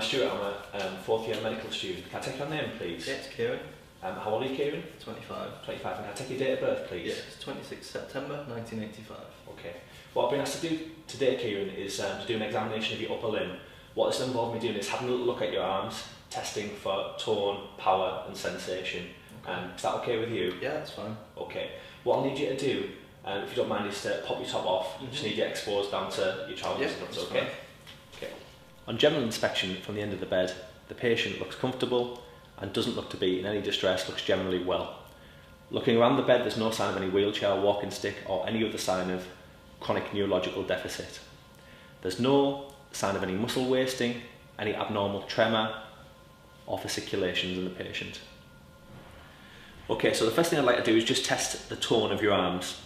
name's Stuart. I'm a fourth year medical student. Can I take your name, please? Yeah, it's Kieran. How old are you, Kieran? 25. 25. And can I take your date of birth, please? Yeah, it's 26 September 1985. Okay. What I've been asked to do today, Kieran, is to do an examination of your upper limb. What this involves me doing is having a little look at your arms, testing for tone, power and sensation. Okay. Is that okay with you? Yeah, that's fine. Okay. What I'll need you to do, if you don't mind, is to pop your top off. Just need you exposed down to your trousers, if that's okay. Okay. On general inspection from the end of the bed, the patient looks comfortable and doesn't look to be in any distress, looks generally well. Looking around the bed, there's no sign of any wheelchair, walking stick or any other sign of chronic neurological deficit. There's no sign of any muscle wasting, any abnormal tremor or fasciculations in the patient. Okay, so the first thing I'd like to do is just test the tone of your arms.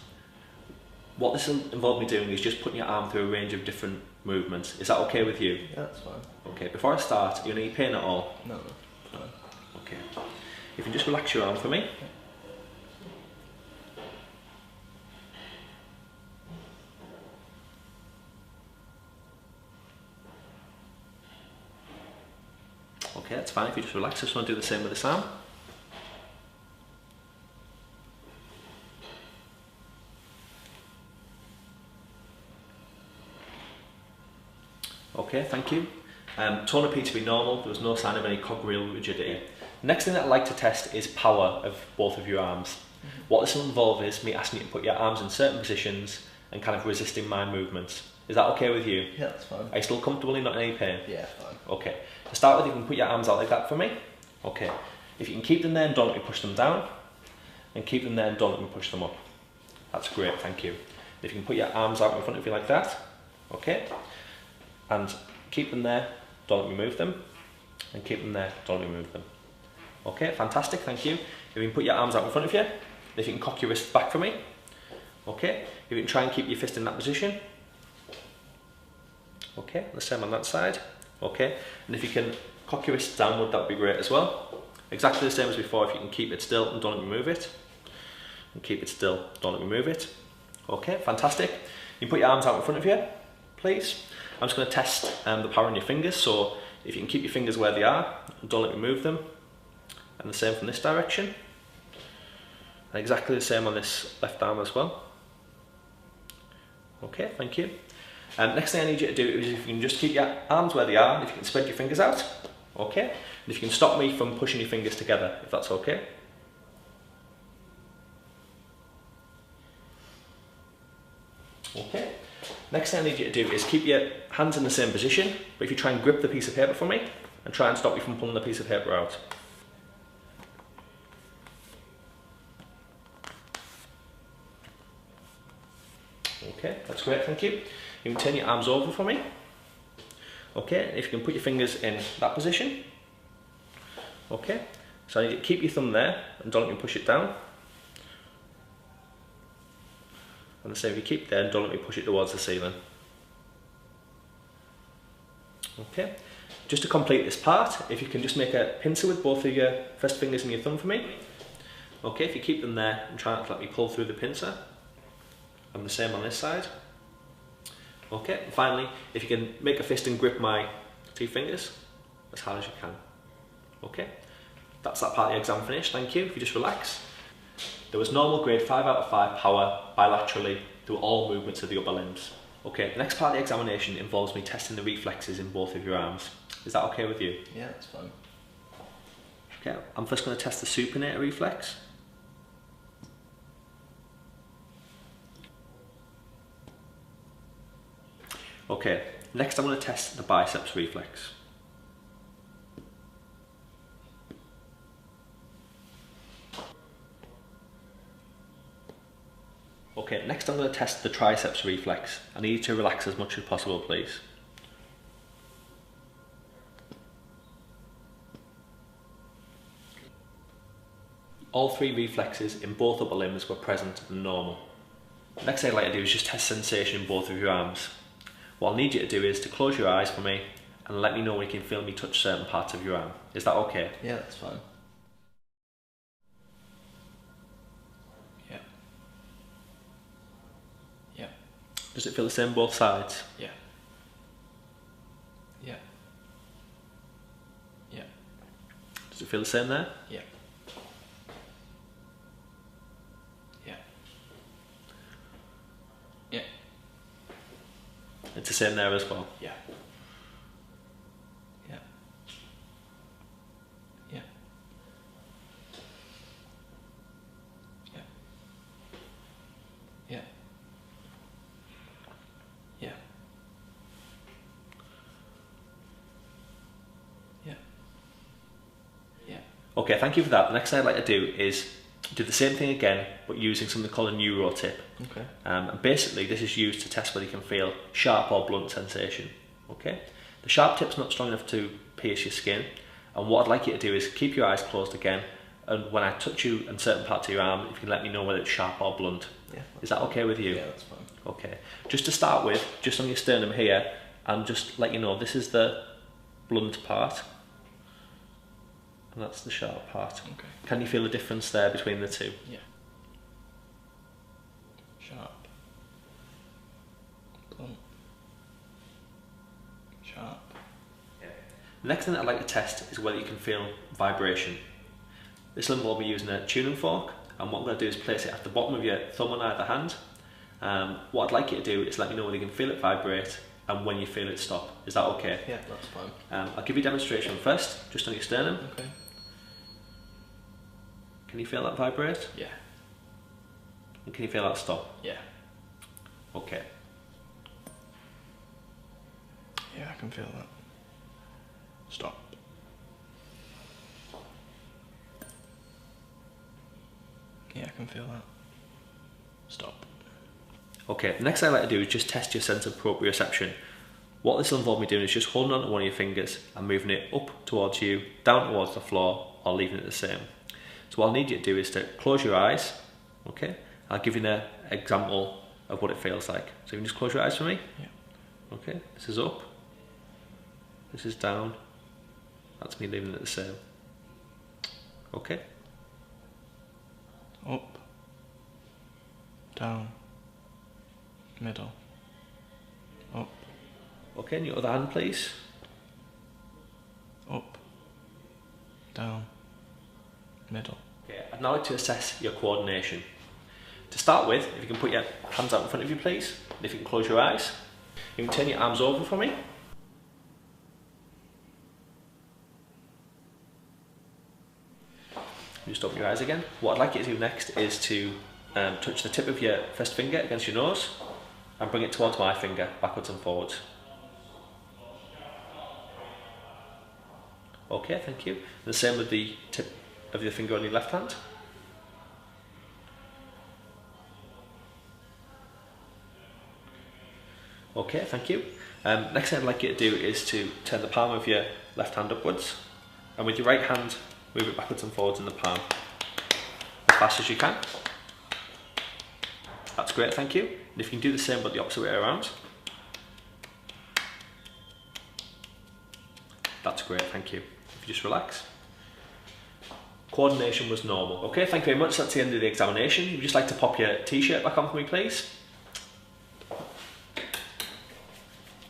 What this will involve me doing is just putting your arm through a range of different movements. Is that okay with you? Yeah, that's fine. Okay, before I start, are you in any pain at all? No, fine. Okay. If you can just relax your arm for me. Okay, that's fine. If you just relax, I just want to do the same with this arm. Okay, thank you. Tone appeared to be normal. There was no sign of any cogwheel rigidity. Next thing that I'd like to test is power of both of your arms. What this will involve is me asking you to put your arms in certain positions and kind of resisting my movements. Is that okay with you? Yeah, that's fine. Are you still comfortable and not in any pain? Yeah, fine. Okay. To start with, you can put your arms out like that for me. Okay. If you can keep them there and don't let me push them down, and keep them there and don't let me push them up. That's great, thank you. If you can put your arms out in front of you like that, okay, and keep them there, don't let me move them, and keep them there, don't let me move them. Okay, fantastic, thank you. If you can put your arms out in front of you, if you can cock your wrists back for me, okay, if you can try and keep your fist in that position, okay, the same on that side, okay, and if you can cock your wrists downward, that would be great as well. Exactly the same as before, if you can keep it still and don't let me move it, and keep it still, don't let me move it. Okay, fantastic. You can put your arms out in front of you, please. I'm just going to test the power in your fingers, so if you can keep your fingers where they are, and don't let me move them, and the same from this direction, and exactly the same on this left arm as well. Okay, thank you. Next thing I need you to do is if you can just keep your arms where they are, and if you can spread your fingers out, okay, and if you can stop me from pushing your fingers together, if that's okay. Okay. Next thing I need you to do is keep your hands in the same position, but if you try and grip the piece of paper for me, and try and stop you from pulling the piece of paper out. Okay, that's great, thank you. You can turn your arms over for me. Okay, if you can put your fingers in that position. Okay, so I need you to keep your thumb there, and don't let me push it down. And the same, if you keep there, and don't let me push it towards the ceiling. Okay, just to complete this part, if you can just make a pincer with both of your first fingers and your thumb for me. Okay, if you keep them there and try not to let me pull through the pincer. And the same on this side. Okay, and finally, if you can make a fist and grip my two fingers as hard as you can. Okay, that's that part of the exam finished, thank you. If you just relax. There was normal grade 5 out of 5 power bilaterally through all movements of the upper limbs. Okay, the next part of the examination involves me testing the reflexes in both of your arms. Is that okay with you? Yeah, that's fine. Okay, I'm first going to test the supinator reflex. Okay, next I'm going to test the biceps reflex. Okay, next I'm going to test the triceps reflex. I need you to relax as much as possible, please. All three reflexes in both upper limbs were present and normal. Next thing I'd like to do is just test sensation in both of your arms. What I'll need you to do is to close your eyes for me and let me know when you can feel me touch certain parts of your arm. Is that okay? Yeah, that's fine. Yeah. Yeah. Does it feel the same both sides? Yeah. Yeah. it feel the same there? Yeah. Yeah. Yeah. It's the same there as well? Yeah. Yeah. Yeah. Yeah. Yeah. Yeah. Yeah. Yeah. Okay, thank you for that. The next thing I'd like to do is do the same thing again, but using something called a neuro tip. Okay. And basically, this is used to test whether you can feel sharp or blunt sensation. Okay. The sharp tip's not strong enough to pierce your skin, and what I'd like you to do is keep your eyes closed again, and when I touch you in certain parts of your arm, if you can let me know whether it's sharp or blunt. Yeah. Is that okay with you? Yeah, that's fine. Okay. Just to start with, just on your sternum here, and just let you know this is the blunt part, and that's the sharp part. Okay. Can you feel the difference there between the two? Yeah. Sharp. Blunt. Sharp. The next thing that I'd like to test is whether you can feel vibration. This will involve me using a tuning fork, and what I'm going to do is place it at the bottom of your thumb on either hand. What I'd like you to do is let me know whether you can feel it vibrate and when you feel it stop. Is that okay? Yeah, that's fine. I'll give you a demonstration first, just on your sternum. Okay. Can you feel that vibrate? Yeah. And can you feel that stop? Yeah. Okay. Yeah, I can feel that. Stop. Yeah, I can feel that. Stop. Okay, the next thing I'd like to do is just test your sense of proprioception. What this will involve me doing is just holding on to one of your fingers and moving it up towards you, down towards the floor, or leaving it the same. So what I'll need you to do is to close your eyes, okay? I'll give you an example of what it feels like. So you can just close your eyes for me? Yeah. Okay, this is up, this is down, that's me leaving it the same. Okay? Up. Down. Middle. Up. Okay, and your other hand please. Up. Down. Middle. Okay, I'd now like to assess your coordination. To start with, if you can put your hands out in front of you please, and if you can close your eyes. You can turn your arms over for me. Just open your eyes again. What I'd like you to do next is to touch the tip of your first finger against your nose and bring it towards my finger, backwards and forwards. Okay, thank you. The same with the tip of your finger on your left hand. Okay, thank you. Next thing I'd like you to do is to turn the palm of your left hand upwards, and with your right hand move it backwards and forwards in the palm as fast as you can. That's great, thank you. And if you can do the same but the opposite way around. That's great, thank you. If you just relax. Coordination was normal. Okay, thank you very much. That's the end of the examination. If you'd just like to pop your t-shirt back on for me, please.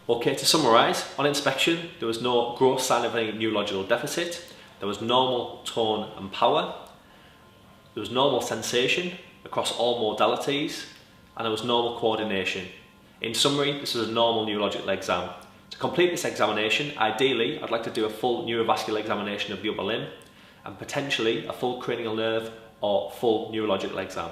Okay, to summarise, on inspection there was no gross sign of any neurological deficit, there was normal tone and power, there was normal sensation across all modalities, and there was normal coordination. In summary, this was a normal neurological exam. To complete this examination, ideally I'd like to do a full neurovascular examination of the upper limb and potentially a full cranial nerve or full neurological exam.